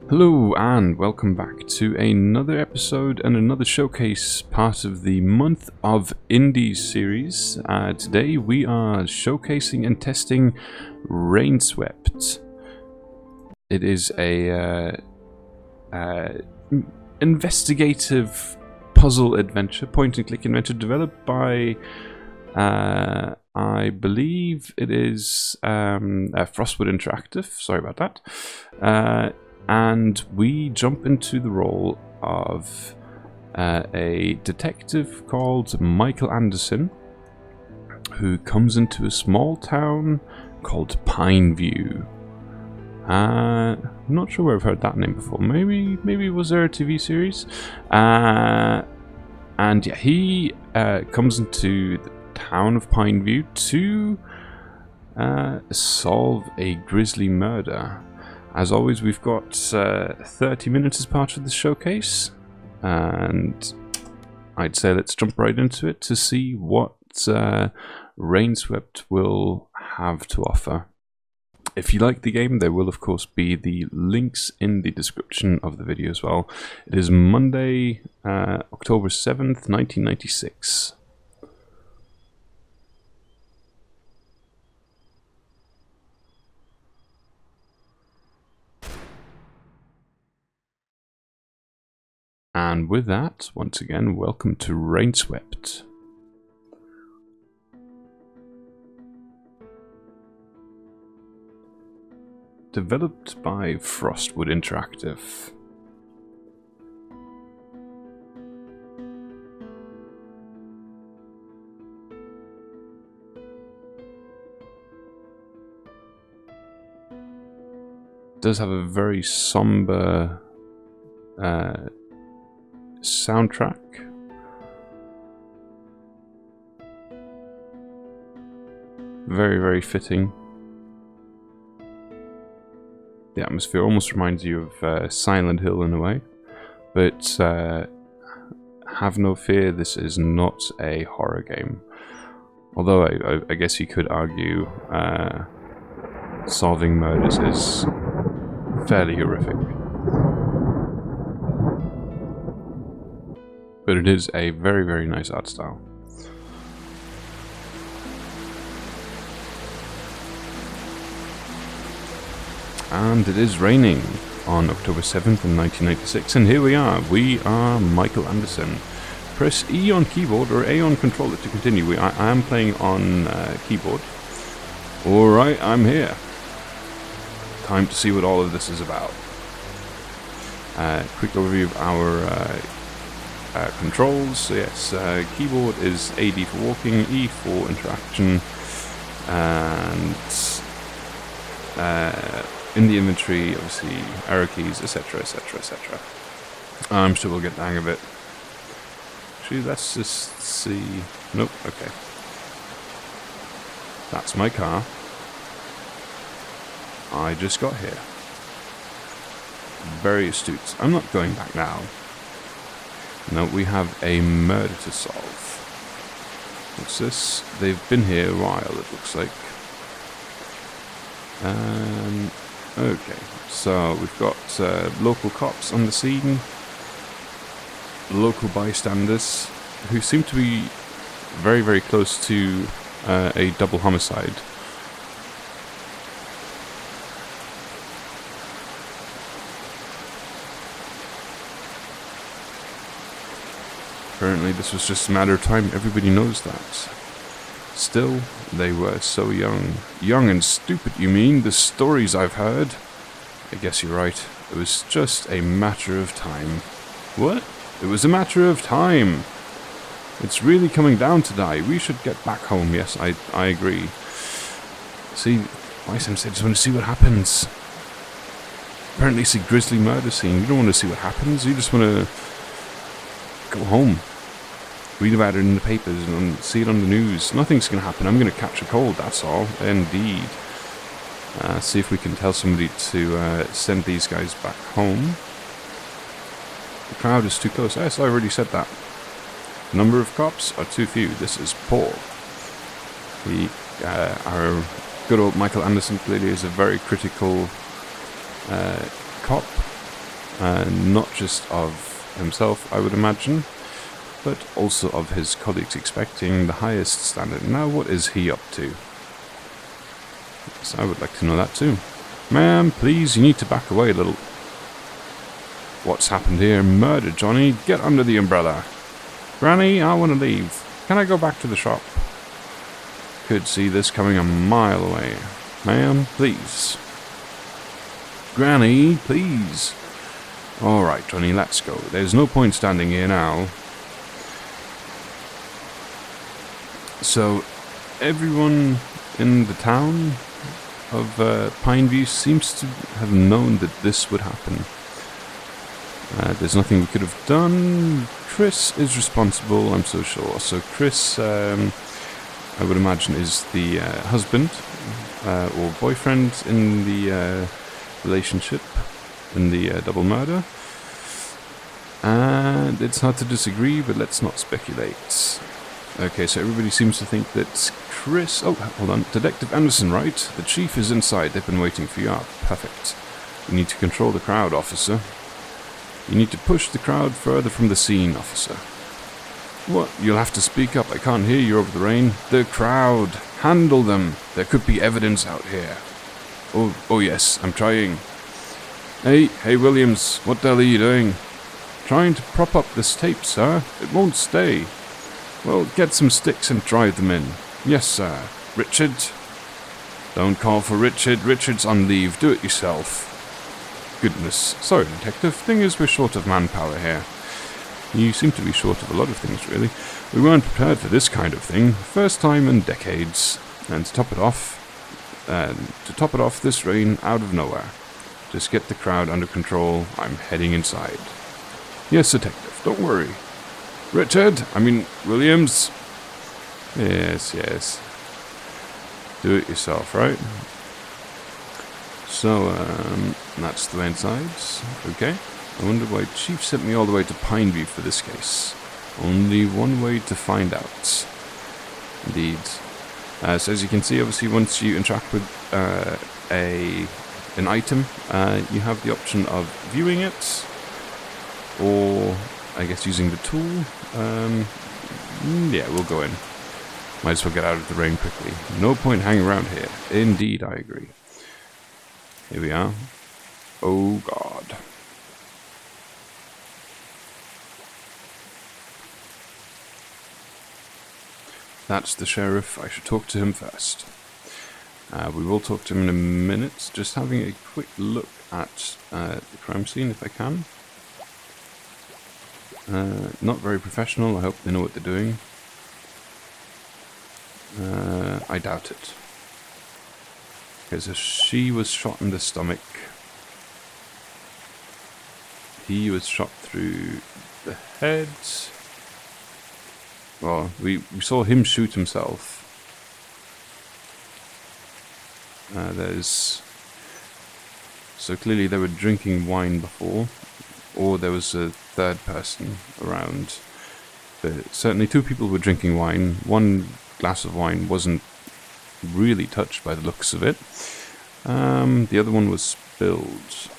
Hello and welcome back to another episode and another showcase, part of the Month of Indies series. Today we are showcasing and testing Rainswept. It is a investigative puzzle adventure, point and click adventure, developed by I believe it is Frostwood Interactive. Sorry about that. And we jump into the role of a detective called Michael Anderson, who comes into a small town called Pineview. Not sure where I've heard that name before. Maybe was there a TV series? And yeah, he comes into the town of Pineview to solve a grisly murder. As always, we've got 30 minutes as part of the showcase, and I'd say let's jump right into it to see what Rainswept will have to offer. If you like the game, there will of course be the links in the description of the video as well. It is Monday, October 7th, 1996. And with that, once again, welcome to Rainswept. Developed by Frostwood Interactive. It does have a very somber soundtrack. Very fitting. The atmosphere almost reminds you of Silent Hill in a way, but have no fear, this is not a horror game. Although I guess you could argue solving murders is fairly horrific. But it is a very nice art style. And it is raining on October 7th in 1996, and here we are Michael Anderson. Press E on keyboard or A on controller to continue. I am playing on keyboard. Alright, I'm here. Time to see what all of this is about. Quick overview of our controls. So yes, keyboard is AD for walking, E for interaction, and in the inventory, obviously, arrow keys, etc, etc, etc. I'm sure we'll get the hang of it. Actually, let's just see. Nope, okay. That's my car. I just got here. Very astute. I'm not going back now. No, we have a murder to solve. What's this? They've been here a while, it looks like. Okay, so we've got local cops on the scene, local bystanders, who seem to be very close to a double homicide. Apparently this was just a matter of time, everybody knows that. Still, they were so young. Young and stupid, you mean? The stories I've heard? I guess you're right. It was just a matter of time. What? It was a matter of time! It's really coming down to die. We should get back home. Yes, I agree. See, Lysom said, just want to see what happens. Apparently it's a grisly murder scene. You don't want to see what happens. You just want to go home. Read about it in the papers and see it on the news. Nothing's going to happen. I'm going to catch a cold, that's all. Indeed. See if we can tell somebody to send these guys back home. The crowd is too close. Yes, I already said that. The number of cops are too few. This is poor. Our good old Michael Anderson clearly is a very critical cop. not just of himself, I would imagine, but also of his colleagues, expecting the highest standard. Now, what is he up to? So I would like to know that too. Ma'am, please, you need to back away a little. What's happened here? Murder, Johnny. Get under the umbrella. Granny, I want to leave. Can I go back to the shop? Could see this coming a mile away. Ma'am, please. Granny, please. Alright, Johnny, let's go. There's no point standing here now. So, everyone in the town of Pineview seems to have known that this would happen. There's nothing we could have done. Chris is responsible, I'm so sure. So Chris, I would imagine, is the husband or boyfriend in the relationship, in the double murder. And it's hard to disagree, but let's not speculate. Okay, so everybody seems to think that Chris... Oh, hold on. Detective Anderson, right? The chief is inside. They've been waiting for you. Ah, perfect. You need to control the crowd, officer. You need to push the crowd further from the scene, officer. What? You'll have to speak up. I can't hear you over the rain. The crowd. Handle them. There could be evidence out here. Oh yes, I'm trying. Hey, Williams. What the hell are you doing? Trying to prop up this tape, sir. It won't stay. Well, get some sticks and drive them in. Yes, sir. Richard? Don't call for Richard. Richard's on leave. Do it yourself. Goodness. Sorry, detective. Thing is, we're short of manpower here. You seem to be short of a lot of things, really. We weren't prepared for this kind of thing. First time in decades. And to top it off, this rain out of nowhere. Just get the crowd under control. I'm heading inside. Yes, detective. Don't worry. Richard, Williams. Yes. Do it yourself, right? So, that's the way inside. Okay. I wonder why Chief sent me all the way to Pineview for this case. Only one way to find out. Indeed. So as you can see, obviously, once you interact with an item, you have the option of viewing it, or I guess using the tool. Yeah, we'll go in. Might as well get out of the rain quickly. No point hanging around here. Indeed, I agree. Here we are. Oh God. That's the sheriff. I should talk to him first. We will talk to him in a minute. Just having a quick look at the crime scene, if I can. Not very professional. I hope they know what they're doing. I doubt it. Because she was shot in the stomach. He was shot through the head. Well, we saw him shoot himself. So clearly they were drinking wine before, or there was a third person around. But certainly two people were drinking wine. One glass of wine wasn't really touched by the looks of it. The other one was spilled.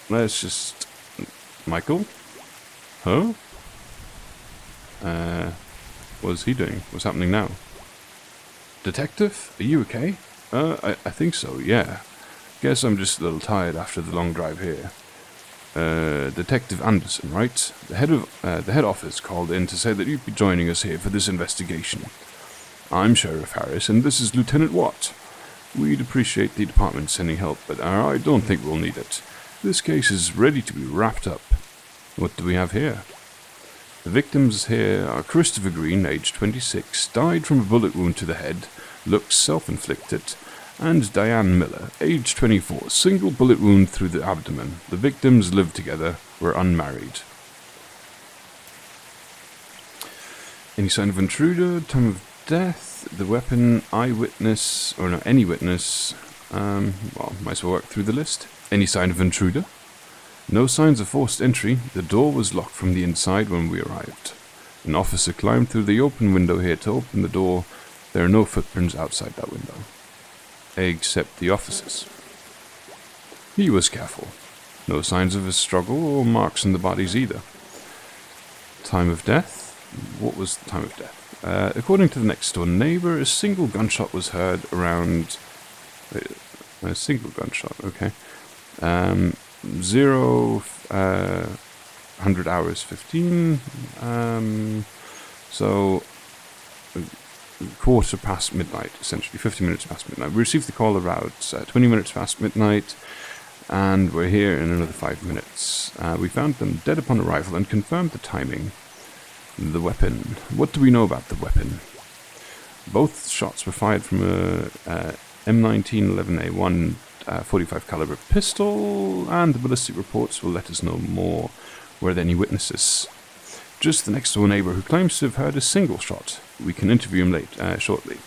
Let's just... Michael? Huh? What's he doing? What's happening now? Detective? Are you okay? I think so, yeah. Guess I'm just a little tired after the long drive here. Detective Anderson, right? The head office called in to say that you'd be joining us here for this investigation. I'm Sheriff Harris, and this is Lieutenant Watt. We'd appreciate the department sending help, but I don't think we'll need it. This case is ready to be wrapped up. What do we have here? The victims here are Christopher Green, age 26, died from a bullet wound to the head, looks self-inflicted, and Diane Miller, age 24, single bullet wound through the abdomen. The victims lived together, were unmarried. Any sign of intruder, time of death, the weapon, eyewitness, or no, any witness, well, might as well work through the list. Any sign of intruder? No signs of forced entry. The door was locked from the inside when we arrived. An officer climbed through the open window here to open the door. There are no footprints outside that window. Except the officer's. He was careful. No signs of a struggle or marks on the bodies either. Time of death? What was the time of death? According to the next door neighbor, a single gunshot was heard around... a single gunshot, okay. 100 hours 15. So, quarter past midnight, essentially, 50 minutes past midnight. We received the call around 20 minutes past midnight, and we're here in another 5 minutes. We found them dead upon arrival and confirmed the timing. The weapon. What do we know about the weapon? Both shots were fired from a M1911A1 .45 caliber pistol, and the ballistic reports will let us know more. Were there any witnesses? Just the next door neighbor who claims to have heard a single shot. We can interview him shortly.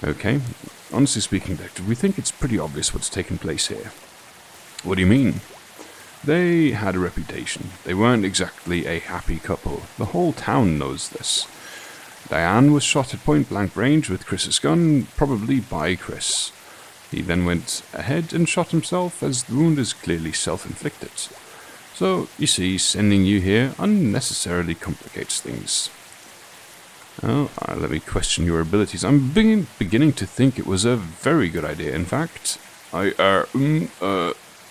Okay. Honestly speaking, Detective, we think it's pretty obvious what's taken place here. What do you mean? They had a reputation. They weren't exactly a happy couple. The whole town knows this. Diane was shot at point-blank range with Chris's gun, probably by Chris. He then went ahead and shot himself, as the wound is clearly self-inflicted. So, you see, sending you here unnecessarily complicates things. Oh, let me question your abilities. I'm beginning to think it was a very good idea. In fact,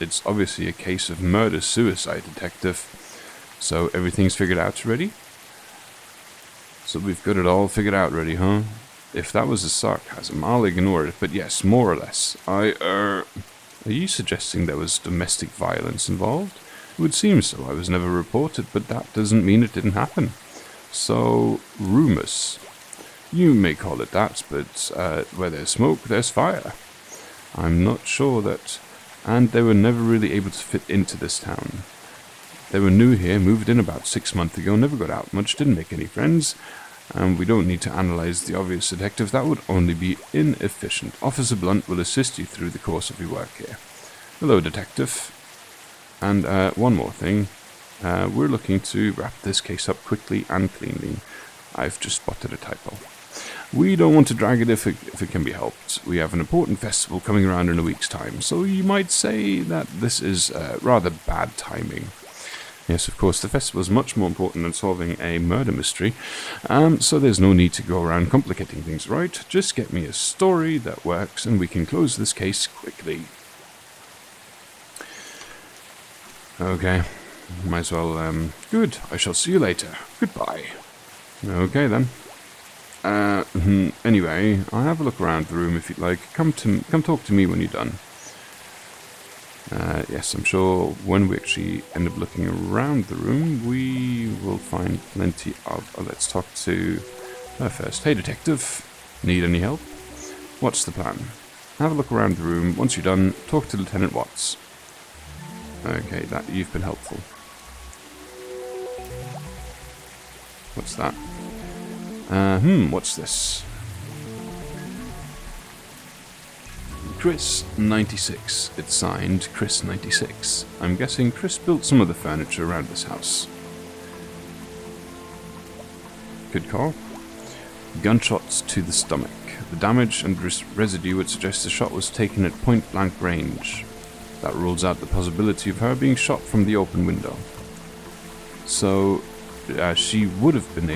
it's obviously a case of murder-suicide, Detective. So everything's figured out already? So we've got it all figured out already, huh? If that was a sarcasm, I'll ignore it, but yes, more or less. Are you suggesting there was domestic violence involved? It would seem so. I was never reported, but that doesn't mean it didn't happen. So, rumors. You may call it that, but where there's smoke, there's fire. I'm not sure that... And they were never really able to fit into this town. They were new here, moved in about 6 months ago, never got out much, didn't make any friends. And we don't need to analyze the obvious, Detective. That would only be inefficient. Officer Blunt will assist you through the course of your work here. Hello, Detective. And one more thing. We're looking to wrap this case up quickly and cleanly. I've just spotted a typo. We don't want to drag it if it can be helped. We have an important festival coming around in a week's time, so you might say that this is rather bad timing. Yes, of course, the festival is much more important than solving a murder mystery, so there's no need to go around complicating things, right? Just get me a story that works and we can close this case quickly. Okay, might as well, good, I shall see you later. Goodbye. Okay then. Anyway, I'll have a look around the room if you'd like. Come talk to me when you're done. Yes, I'm sure when we actually end up looking around the room, we will find plenty of... Oh, let's talk to her first. Hey, Detective. Need any help? What's the plan? Have a look around the room. Once you're done, talk to Lieutenant Watts. Okay, you've been helpful. What's that? What's this? Chris 96. It's signed Chris 96. I'm guessing Chris built some of the furniture around this house. Good call. Gunshots to the stomach. The damage and residue would suggest the shot was taken at point-blank range. That rules out the possibility of her being shot from the open window. So... she would have been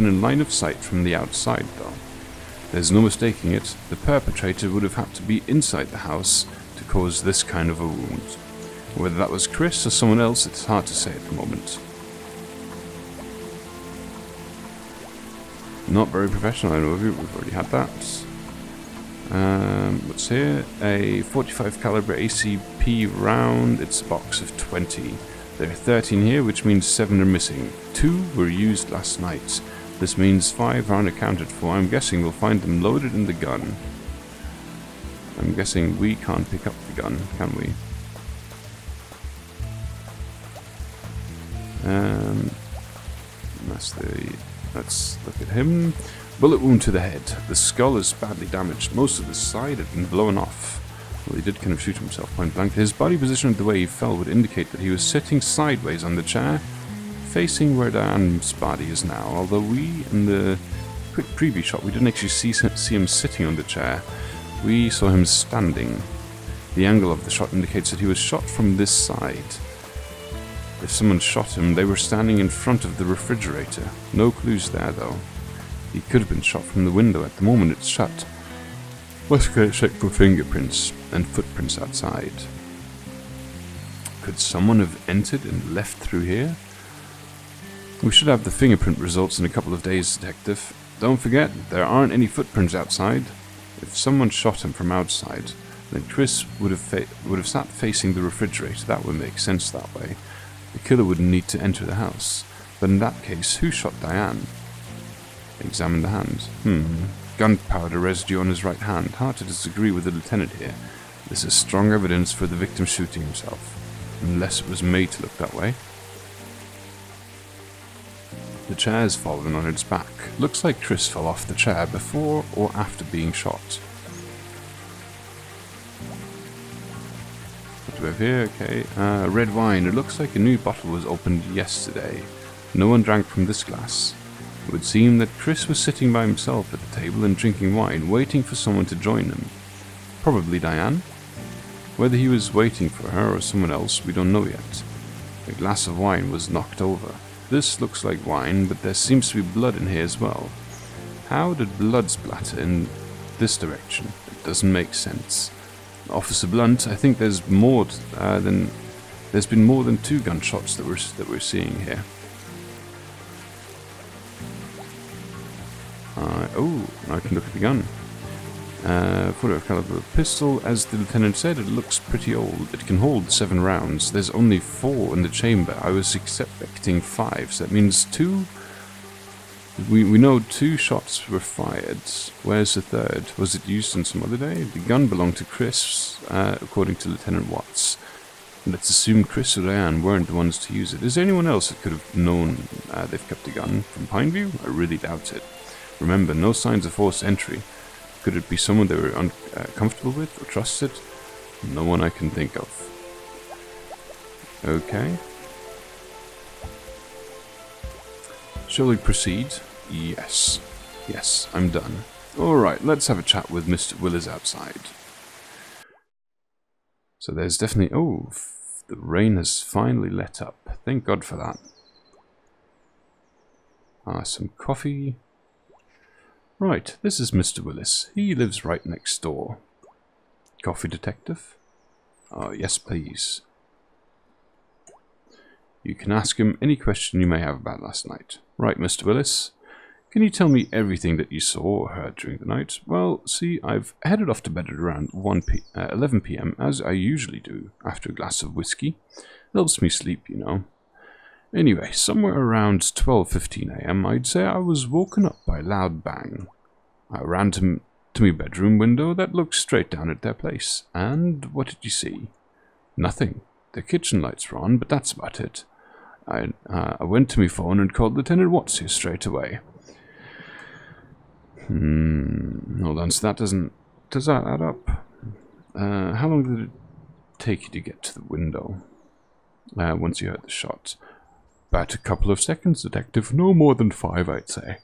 in line of sight from the outside, though. There's no mistaking it. The perpetrator would have had to be inside the house to cause this kind of a wound. Whether that was Chris or someone else, it's hard to say at the moment. Not very professional, I know of you. We've already had that. What's here? A 45 caliber ACP round. It's a box of 20. There are 13 here, which means 7 are missing. 2 were used last night. This means 5 aren't accounted for. I'm guessing we'll find them loaded in the gun. I'm guessing we can't pick up the gun, can we? Let's look at him. Bullet wound to the head. The skull is badly damaged. Most of the side had been blown off. Well, he did kind of shoot himself point blank. His body position and the way he fell would indicate that he was sitting sideways on the chair, facing where Diane's body is now. Although in the quick preview shot, we didn't actually see him sitting on the chair. We saw him standing. The angle of the shot indicates that he was shot from this side. If someone shot him, they were standing in front of the refrigerator. No clues there, though. He could have been shot from the window. At the moment, it's shut. Let's go check for fingerprints and footprints outside. Could someone have entered and left through here? We should have the fingerprint results in a couple of days, Detective. Don't forget, there aren't any footprints outside. If someone shot him from outside, then Chris would have sat facing the refrigerator. That would make sense that way. The killer wouldn't need to enter the house. But in that case, who shot Diane? Examine the hand. Gunpowder residue on his right hand. Hard to disagree with the lieutenant here. This is strong evidence for the victim shooting himself. Unless it was made to look that way. The chair has fallen on its back. Looks like Chris fell off the chair before or after being shot. What do we have here? Okay. Red wine. It looks like a new bottle was opened yesterday. No one drank from this glass. It would seem that Chris was sitting by himself at the table and drinking wine, waiting for someone to join him. Probably Diane. Whether he was waiting for her or someone else, we don't know yet. A glass of wine was knocked over. This looks like wine, but there seems to be blood in here as well. How did blood splatter in this direction? It doesn't make sense. Officer Blunt, I think there's been more than 2 gunshots that we're seeing here. Oh, now I can look at the gun. 45 caliber pistol. As the lieutenant said, it looks pretty old. It can hold 7 rounds. There's only 4 in the chamber. I was expecting 5, so that means 2. We know 2 shots were fired. Where's the 3rd? Was it used on some other day? The gun belonged to Chris, according to Lieutenant Watts. Let's assume Chris or Diane weren't the ones to use it. Is there anyone else that could have known they've kept a gun from Pineview? I really doubt it. Remember, no signs of forced entry. Could it be someone they were uncomfortable with or trusted? No one I can think of. Okay. Shall we proceed? Yes. Yes, I'm done. Alright, let's have a chat with Mr. Willis outside. So there's definitely... Oh, the rain has finally let up. Thank God for that. Some coffee. Right, this is Mr. Willis. He lives right next door. Coffee detective? Yes, please. You can ask him any question you may have about last night. Right, Mr. Willis. Can you tell me everything that you saw or heard during the night? Well, see, I've headed off to bed at around 11 p.m, as I usually do, after a glass of whiskey. Helps me sleep, you know. Anyway, somewhere around 12:15 a.m, I'd say I was woken up by a loud bang. I ran to my bedroom window that looked straight down at their place. And what did you see? Nothing. The kitchen lights were on, but that's about it. I went to my phone and called Lieutenant Watts here straight away. Hold on, so that does that add up? How long did it take you to get to the window? Once you heard the shot? About a couple of seconds, detective. No more than 5, I'd say.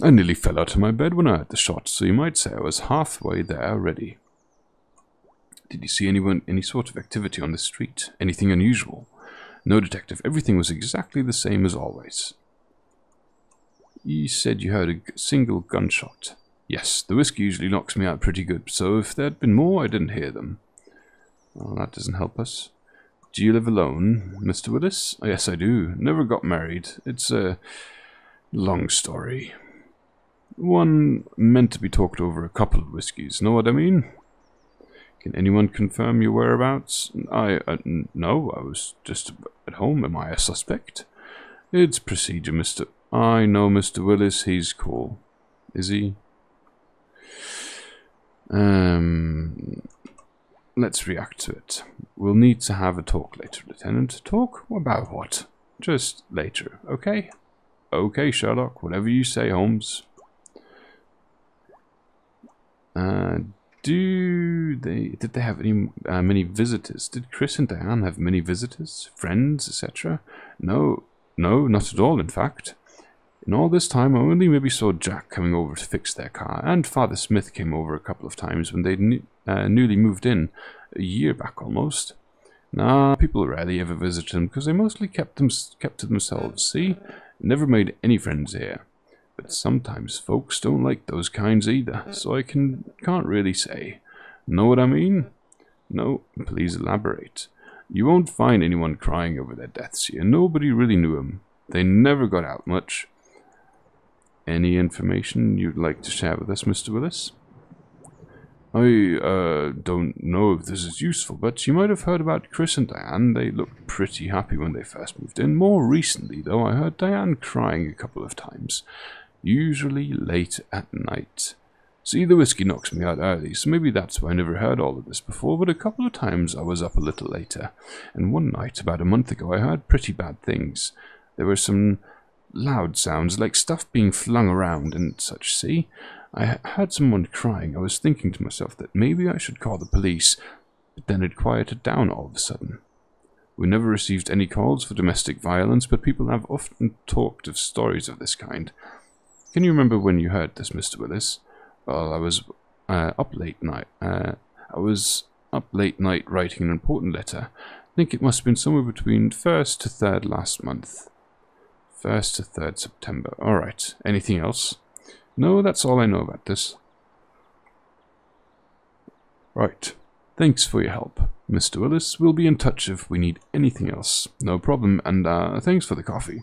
I nearly fell out of my bed when I heard the shot, so you might say I was halfway there already. Did you see any sort of activity on the street? Anything unusual? No, detective. Everything was exactly the same as always. You said you heard a single gunshot. Yes, the whiskey usually knocks me out pretty good, so if there had been more, I didn't hear them. Well, that doesn't help us. Do you live alone, Mr. Willis? Oh, yes, I do. Never got married. It's a long story. One meant to be talked over a couple of whiskies. Know what I mean? Can anyone confirm your whereabouts? No, I was just at home. Am I a suspect? It's procedure, Mr. I know Mr. Willis. He's cool. Is he? Let's react to it. We'll need to have a talk later, Lieutenant. Talk? About what? Just later, okay? Okay, Sherlock. Whatever you say, Holmes. Did they have many visitors? Did Chris and Diane have many visitors? Friends, etc.? No, not at all, in fact. In all this time, I only maybe saw Jack coming over to fix their car, and Father Smith came over a couple of times when they'd newly moved in, a year back almost. Nah, people rarely ever visited him because they mostly kept to themselves, see? Never made any friends here. But sometimes folks don't like those kinds either, so I can't really say. Know what I mean? No, please elaborate. You won't find anyone crying over their deaths here. Nobody really knew them. They never got out much. Any information you'd like to share with us, Mr. Willis? I don't know if this is useful, but you might have heard about Chris and Diane. They looked pretty happy when they first moved in. More recently, though, I heard Diane crying a couple of times, usually late at night. See, the whiskey knocks me out early, so maybe that's why I never heard all of this before, but a couple of times I was up a little later, and one night, about a month ago, I heard pretty bad things. There were some loud sounds, like stuff being flung around and such, see? I heard someone crying. I was thinking to myself that maybe I should call the police, but then it quieted down all of a sudden. We never received any calls for domestic violence, but people have often talked of stories of this kind. Can you remember when you heard this, Mr. Willis? Well, I was up late night. I was up late night writing an important letter. I think it must have been somewhere between 1st to 3rd last month. 1st to 3rd September. All right. Anything else? No, that's all I know about this. Right. Thanks for your help, Mr. Willis. We'll be in touch if we need anything else. No problem, and thanks for the coffee.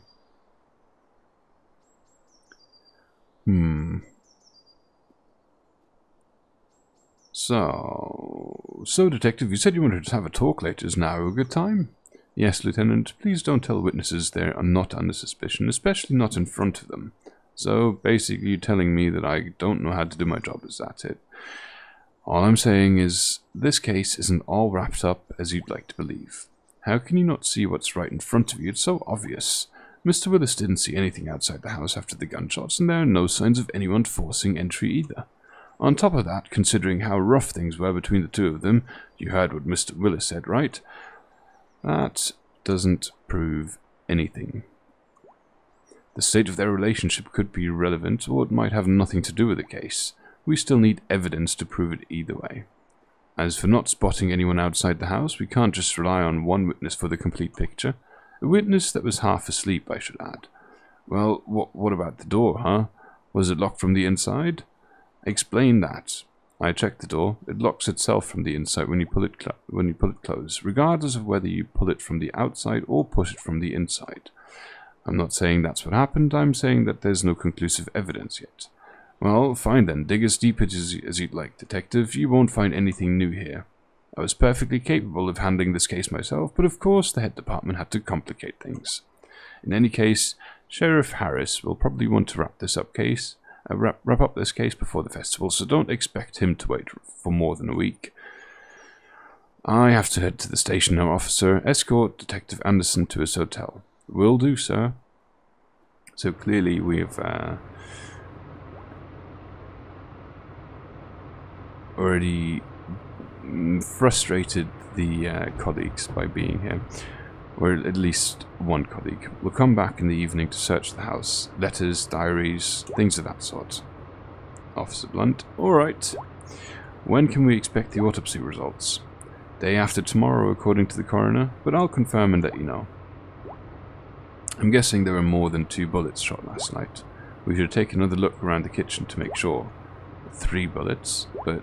So, Detective, you said you wanted to have a talk later. Is now a good time? Yes, Lieutenant. Please don't tell witnesses they are not under suspicion, especially not in front of them. So, basically, you're telling me that I don't know how to do my job. Is that it? All I'm saying is, this case isn't all wrapped up as you'd like to believe. How can you not see what's right in front of you? It's so obvious. Mr. Willis didn't see anything outside the house after the gunshots, and there are no signs of anyone forcing entry either. On top of that, considering how rough things were between the two of them, you heard what Mr. Willis said, right? That doesn't prove anything. The state of their relationship could be relevant, or it might have nothing to do with the case. We still need evidence to prove it either way. As for not spotting anyone outside the house, we can't just rely on one witness for the complete picture. A witness that was half asleep, I should add. Well, what about the door, huh? Was it locked from the inside? Explain that. I checked the door. It locks itself from the inside when you pull it closed, regardless of whether you pull it from the outside or push it from the inside. I'm not saying that's what happened. I'm saying that there's no conclusive evidence yet. Well, fine then. Dig as deep as you'd like, Detective. You won't find anything new here. I was perfectly capable of handling this case myself, but of course the head department had to complicate things. In any case, Sheriff Harris will probably want to wrap up this case before the festival, so don't expect him to wait for more than a week. I have to head to the station now, officer. Escort Detective Anderson to his hotel. Will do, sir. So clearly we've already frustrated the colleagues by being here. Or at least one colleague. We'll come back in the evening to search the house. Letters, diaries, things of that sort. Officer Blunt. Alright. When can we expect the autopsy results? Day after tomorrow, according to the coroner, but I'll confirm and let you know. I'm guessing there were more than 2 bullets shot last night. We should take another look around the kitchen to make sure. 3 bullets, but...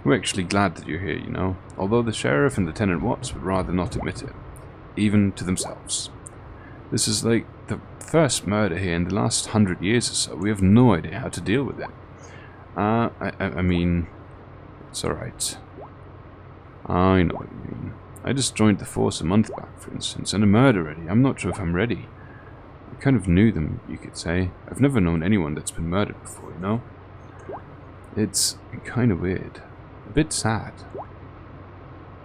We're actually glad that you're here, you know, although the sheriff and Lieutenant Watts would rather not admit it, even to themselves. This is like the first murder here in the last 100 years or so. We have no idea how to deal with it. I mean, it's alright. I know what you mean. I just joined the force a month back, for instance, and a murder ready. I'm not sure if I'm ready. I kind of knew them, you could say. I've never known anyone that's been murdered before, you know? It's kind of weird. A bit sad.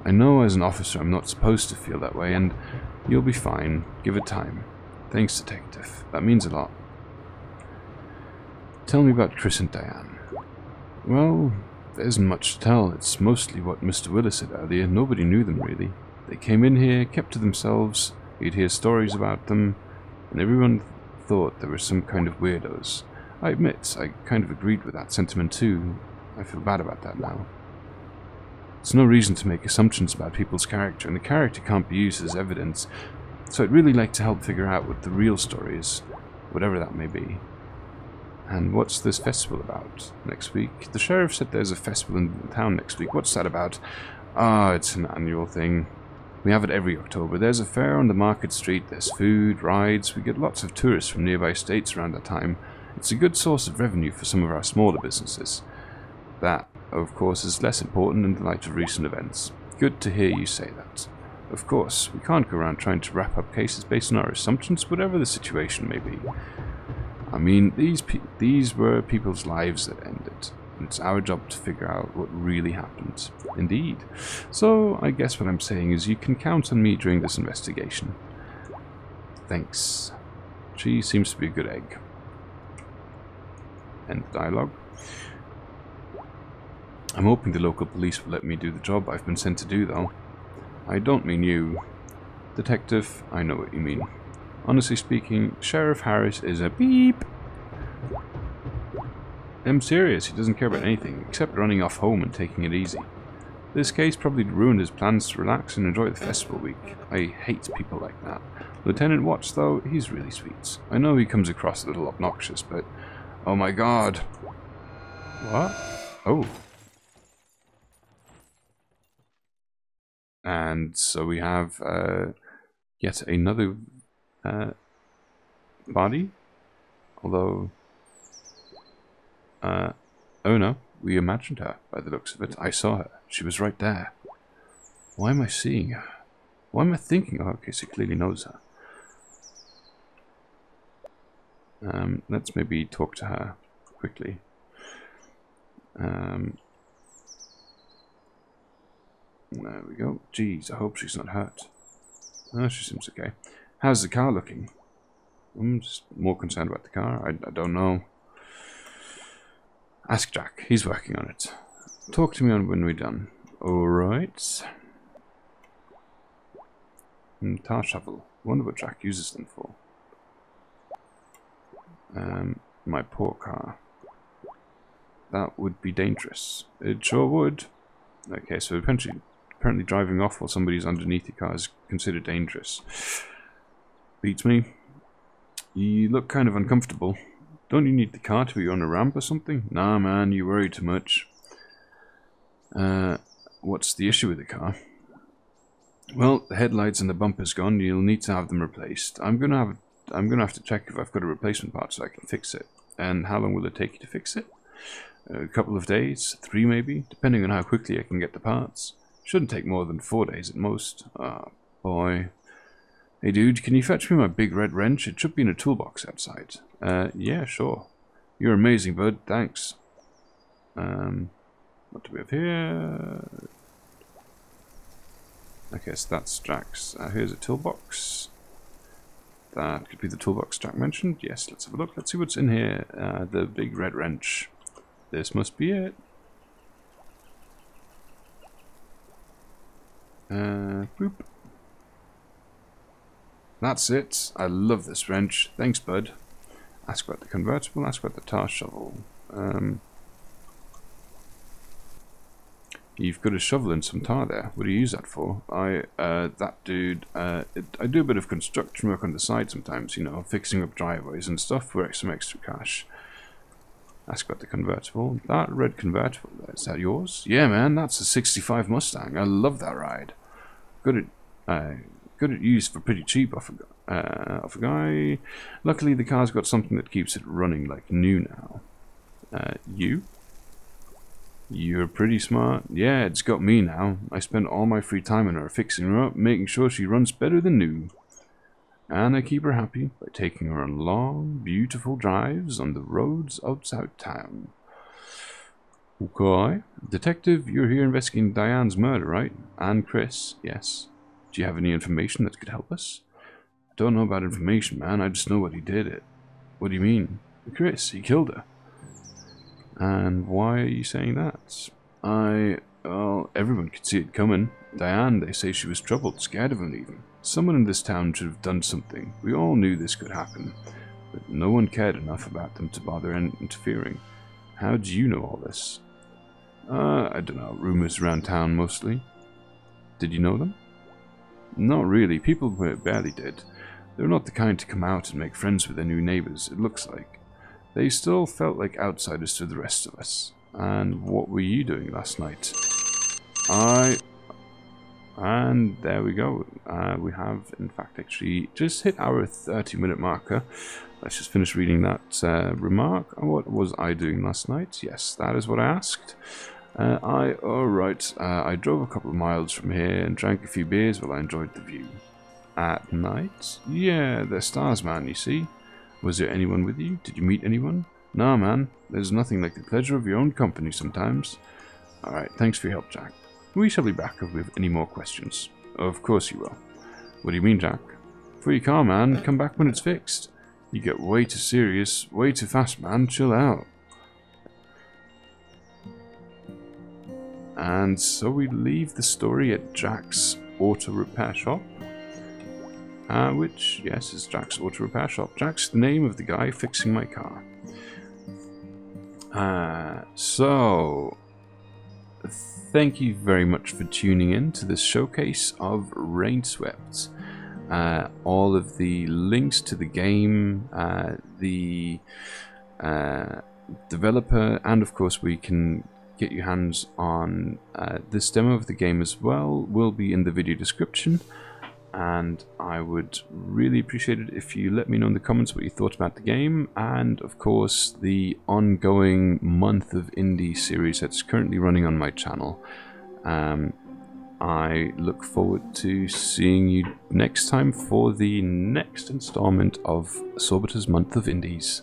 I know as an officer I'm not supposed to feel that way, and you'll be fine. Give it time. Thanks, Detective. That means a lot. Tell me about Chris and Diane. Well, there isn't much to tell. It's mostly what Mr. Willis said earlier. Nobody knew them, really. They came in here, kept to themselves. You'd hear stories about them. and everyone thought they were some kind of weirdos. I admit, I kind of agreed with that sentiment too. I feel bad about that now. There's no reason to make assumptions about people's character, and the character can't be used as evidence, so I'd really like to help figure out what the real story is, whatever that may be. And what's this festival about next week? The sheriff said there's a festival in town next week. What's that about? Ah, it's an annual thing. We have it every October. There's a fair on the market street, there's food, rides, we get lots of tourists from nearby states around that time. It's a good source of revenue for some of our smaller businesses. That, of course, is less important in the light of recent events. Good to hear you say that. Of course, we can't go around trying to wrap up cases based on our assumptions, whatever the situation may be. I mean, these were people's lives that ended. It's our job to figure out what really happened. Indeed. So, I guess what I'm saying is you can count on me during this investigation. Thanks. She seems to be a good egg. End dialogue. I'm hoping the local police will let me do the job I've been sent to do, though. I don't mean you. Detective, I know what you mean. Honestly speaking, Sheriff Harris is a beep. I'm serious, he doesn't care about anything, except running off home and taking it easy. This case probably ruined his plans to relax and enjoy the festival week. I hate people like that. Lieutenant Watts, though, he's really sweet. I know he comes across a little obnoxious, but... Oh my god. What? Oh. And so we have yet another body. Although... oh no, we imagined her by the looks of it. I saw her. She was right there. Why am I seeing her? Why am I thinking? Oh, okay, so he clearly knows her. Let's maybe talk to her quickly. There we go. Jeez, I hope she's not hurt. Oh, she seems okay. How's the car looking? I'm just more concerned about the car. I don't know. Ask Jack. He's working on it. Talk to me on when we're done. Alright. Tar shovel. Wonder what Jack uses them for. My poor car. That would be dangerous. It sure would. Okay, so apparently driving off while somebody's underneath the car is considered dangerous. Beats me. You look kind of uncomfortable. Don't you need the car to be on a ramp or something? Nah, man, you worry too much. What's the issue with the car? Well, the headlights and the bumper's gone. You'll need to have them replaced. I'm gonna have to check if I've got a replacement part so I can fix it. And how long will it take you to fix it? A couple of days, 3 maybe, depending on how quickly I can get the parts. Shouldn't take more than 4 days at most. Ah, boy. Hey dude, can you fetch me my big red wrench? It should be in a toolbox outside. Yeah, sure. You're amazing, bud. Thanks. What do we have here? Okay, so that's Jack's. Here's a toolbox. That could be the toolbox Jack mentioned. Yes, let's have a look. Let's see what's in here. The big red wrench. This must be it. Boop. That's it. I love this wrench. Thanks, bud. Ask about the convertible. Ask about the tar shovel. You've got a shovel and some tar there. What do you use that for? That dude, I do a bit of construction work on the side sometimes, you know, fixing up driveways and stuff for some extra cash. Ask about the convertible. That red convertible, is that yours? Yeah, man, that's a 65 Mustang. I love that ride. Good at use for pretty cheap off a guy. Luckily, the car's got something that keeps it running like new now. You're pretty smart. Yeah, it's got me now. I spend all my free time on her, fixing her up, making sure she runs better than new. And I keep her happy by taking her on long, beautiful drives on the roads outside town. Okay. Detective, you're here investigating Diane's murder, right? And Chris, yes. Do you have any information that could help us? I don't know about information, man. I just know what he did. What do you mean? Chris, he killed her. And why are you saying that? Well, everyone could see it coming. Diane, they say she was troubled, scared of him even. Someone in this town should have done something. We all knew this could happen, but no one cared enough about them to bother interfering. How do you know all this? I don't know. Rumors around town, mostly. Did you know them? Not really. People barely did. They're not the kind to come out and make friends with their new neighbors, it looks like. They still felt like outsiders to the rest of us. And what were you doing last night? And there we go. We have, in fact, actually just hit our 30-minute marker. Let's just finish reading that remark. What was I doing last night? Yes, that is what I asked. I drove a couple of miles from here and drank a few beers while I enjoyed the view. At night? Yeah, they're stars, man, you see. Was there anyone with you? Did you meet anyone? Nah, man. There's nothing like the pleasure of your own company sometimes. Alright, thanks for your help, Jack. We shall be back if we have any more questions. Of course you will. What do you mean, Jack? For your car, man. Come back when it's fixed. You get way too serious, way too fast, man. Chill out. And so we leave the story at Jack's auto repair shop. Which, yes, is Jack's auto repair shop. Jack's the name of the guy fixing my car. So, thank you very much for tuning in to this showcase of Rainswept. All of the links to the game, the developer, and of course we can get your hands on this demo of the game as well, will be in the video description. And I would really appreciate it if you let me know in the comments what you thought about the game, and of course the ongoing month of indie series that's currently running on my channel. I look forward to seeing you next time for the next installment of SORBITA'S Month of Indies.